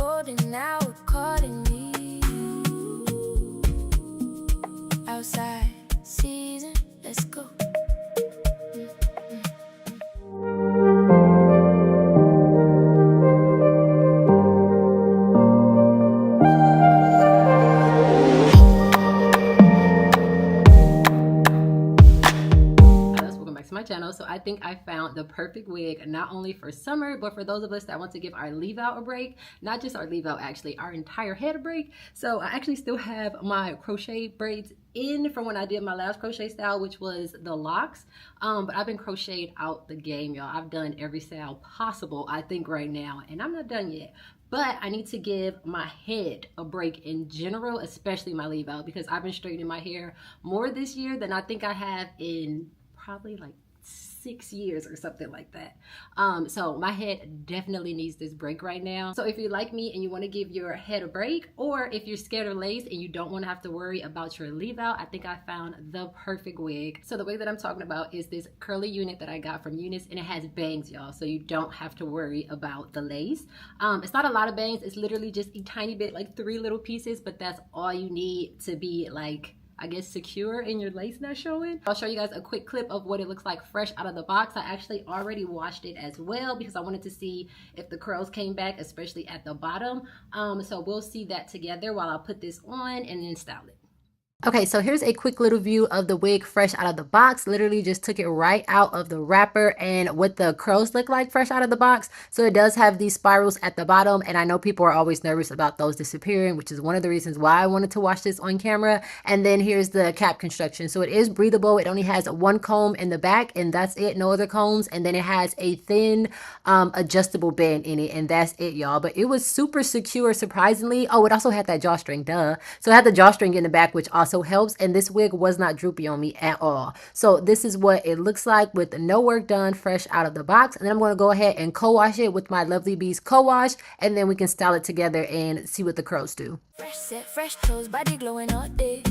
golden now, calling me. Outside season, let's go. My channel. So I think I found the perfect wig, not only for summer, but for those of us that want to give our leave out a break. Not just our leave out, actually, our entire head a break. So I actually still have my crochet braids in from when I did my last crochet style, which was the locks. But I've been crocheted out the game, y'all. I've done every style possible, I think, right now, and I'm not done yet. But I need to give my head a break in general, especially my leave out, because I've been straightening my hair more this year than I think I have in probably like 6 years or something like that. So my head definitely needs this break right now. So if you're like me and you want to give your head a break, or if you're scared of lace and you don't want to have to worry about your leave out, I think I found the perfect wig. So the wig that I'm talking about is this curly unit that I got from Unice, and it has bangs, y'all, so you don't have to worry about the lace. It's not a lot of bangs, it's literally just a tiny bit, like 3 little pieces, but that's all you need to be, like, I guess, secure in your lace not showing. I'll show you guys a quick clip of what it looks like fresh out of the box. I actually already washed it as well because I wanted to see if the curls came back, especially at the bottom. So we'll see that together while I put this on and then style it. Okay, so here's a quick little view of the wig fresh out of the box. Literally just took it right out of the wrapper and what the curls look like fresh out of the box. So it does have these spirals at the bottom, and I know people are always nervous about those disappearing, which is one of the reasons why I wanted to watch this on camera. And then here's the cap construction. So it is breathable. It only has 1 comb in the back, and that's it, no other combs. And then it has a thin adjustable band in it, and that's it, y'all. But it was super secure, surprisingly. Oh, it also had that drawstring, duh. So it had the drawstring in the back, which also helps, and this wig was not droopy on me at all. So this is what it looks like with no work done, fresh out of the box. And then I'm going to go ahead and co-wash it with my Lovely Bees co-wash, and then we can style it together and see what the curls do. Fresh set, fresh toes, body glowing all day.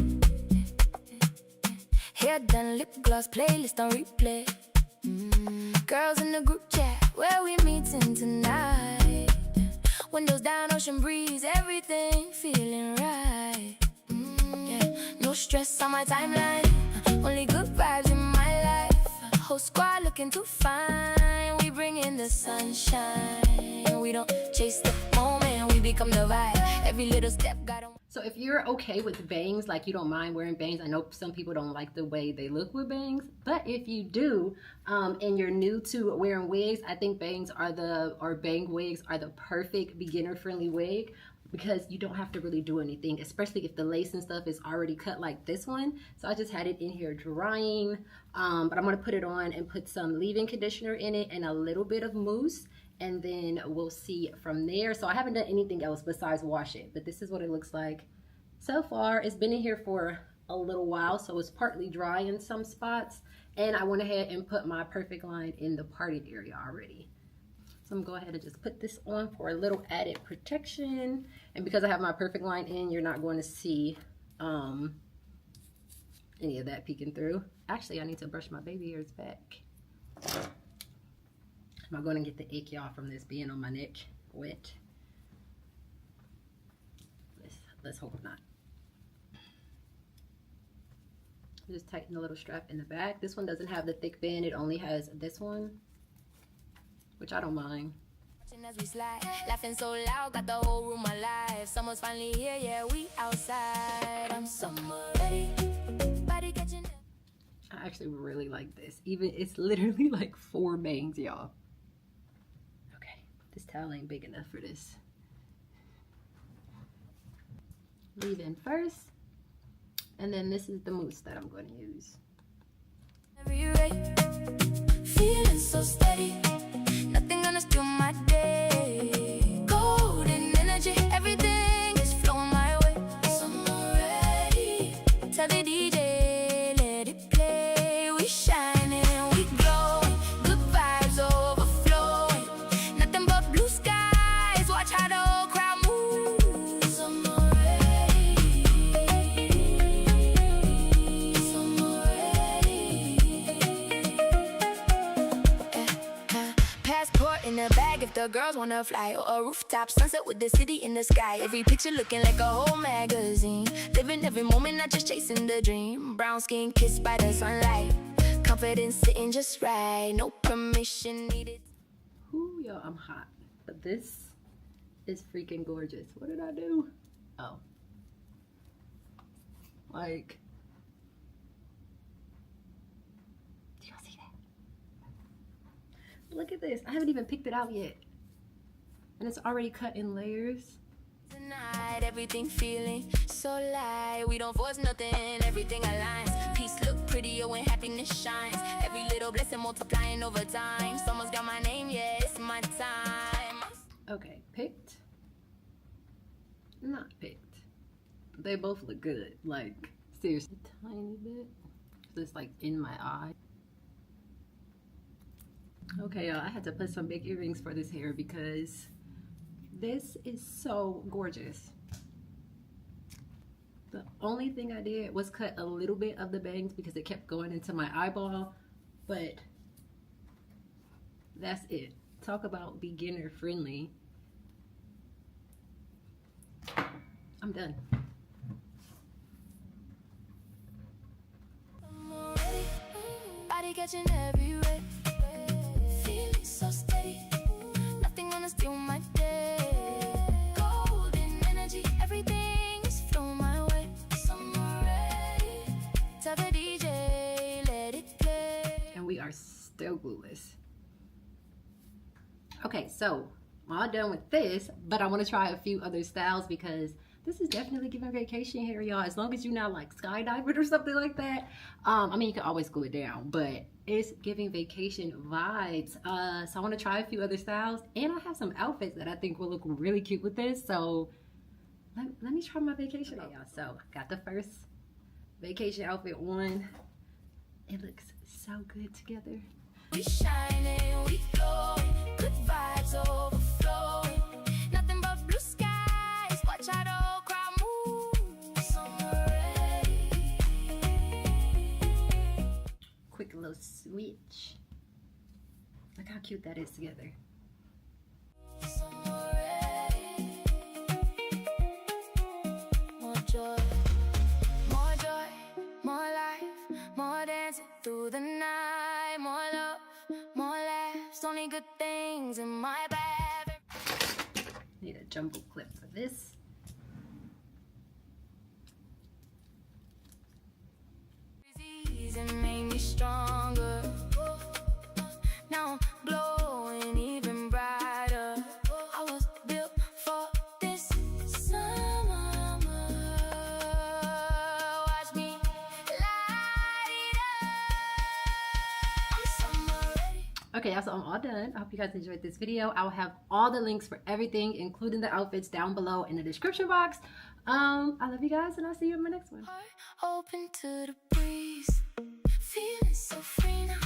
Hair done, lip gloss, playlist on replay. Girls in the group chat, where we meeting tonight? Windows down, ocean breeze, everything feeling right. No stress on my timeline, only good vibes in my life. Whole squad looking too fine. We bring in the sunshine. We don't chase the moment, we become the vibe. Every little step got on. So if you're okay with bangs, like you don't mind wearing bangs, I know some people don't like the way they look with bangs, but if you do, and you're new to wearing wigs, I think bang wigs are the perfect beginner-friendly wig, because you don't have to really do anything, especially if the lace and stuff is already cut like this one. So I just had it in here drying, but I'm gonna put it on and put some leave-in conditioner in it and a little bit of mousse, and then we'll see from there. So I haven't done anything else besides wash it, but this is what it looks like so far. It's been in here for a little while, so it's partly dry in some spots, and I went ahead and put my perfect line in the parted area already. So I'm going to go ahead and just put this on for a little added protection. And because I have my perfect line in, you're not going to see any of that peeking through. Actually, I need to brush my baby hairs back. Am I going to get the ick, y'all, from this being on my neck wet? Let's hope not. Just tighten the little strap in the back. This one doesn't have the thick band. It only has this one, which I don't mind. As we slide, laughing so loud, got the whole room alive. Summer's finally here, yeah, we outside. I'm summer ready. Body catching. I actually really like this. Even it's literally like 4 bangs, y'all. Okay, this towel ain't big enough for this. Leave in first, and then this is the mousse that I'm going to use. Feeling so steady. Nothing gonna steal my day. Golden energy, everything is flowing my way. Summer ready. Tell the DJ, let it play. We shining, we glowing. Good vibes overflowing. Nothing but blue skies. Watch how the whole crowd moves. Summer ready. Summer ready. if the girls wanna fly, or a rooftop sunset with the city in the sky. Every picture looking like a whole magazine. Living every moment, not just chasing the dream. Brown skin kissed by the sunlight. Confidence sitting just right. No permission needed. Ooh, yo, I'm hot. But this is freaking gorgeous. What did I do? Oh. Like, do y'all see that? Look at this. I haven't even picked it out yet. And it's already cut in layers. Tonight, everything feeling so light. We don't force nothing, everything aligns. Peace look prettier when happiness shines. Every little blessing multiplying over time. Someone's got my name, yeah, it's my time. Okay, picked. Not picked. They both look good. Like, seriously. A tiny bit. Just like in my eye. Okay, y'all, I had to put some big earrings for this hair because this is so gorgeous. The only thing I did was cut a little bit of the bangs because it kept going into my eyeball, but that's it. Talk about beginner friendly. I'm done. Body catching every way. Feeling so steady. Nothing gonna steal my day. Golden energy, everything is flowing my way. Summer ready. Tell the DJ, let it play. And we are still glueless. Okay, so I'm all done with this, but I want to try a few other styles because this is definitely giving vacation hair, y'all. As long as you're not like skydiving or something like that. I mean, you can always glue it down, but it's giving vacation vibes. So I want to try a few other styles, and I have some outfits that I think will look really cute with this. So let me try my vacation out, y'all. So I got the first vacation outfit on. It looks so good together. We shining, we glowing, good vibes overflowing. Nothing but blue skies. Watch out, oh crowd move. Summer ready. Quick little switch. Look how cute that is together. Summer ready. More joy, more life, more dancing through the night. More love, more laughs. Only good things in my bag. Need a jumbo clip for this. And made me stronger. Now I'm glowing even brighter. I was built for this summer. Watch me light it up. I'm summer ready. Okay, so I'm all done. I hope you guys enjoyed this video. I'll have all the links for everything, including the outfits, down below in the description box. I love you guys, and I'll see you in my next one. Heart open to the breeze. Feeling so free now.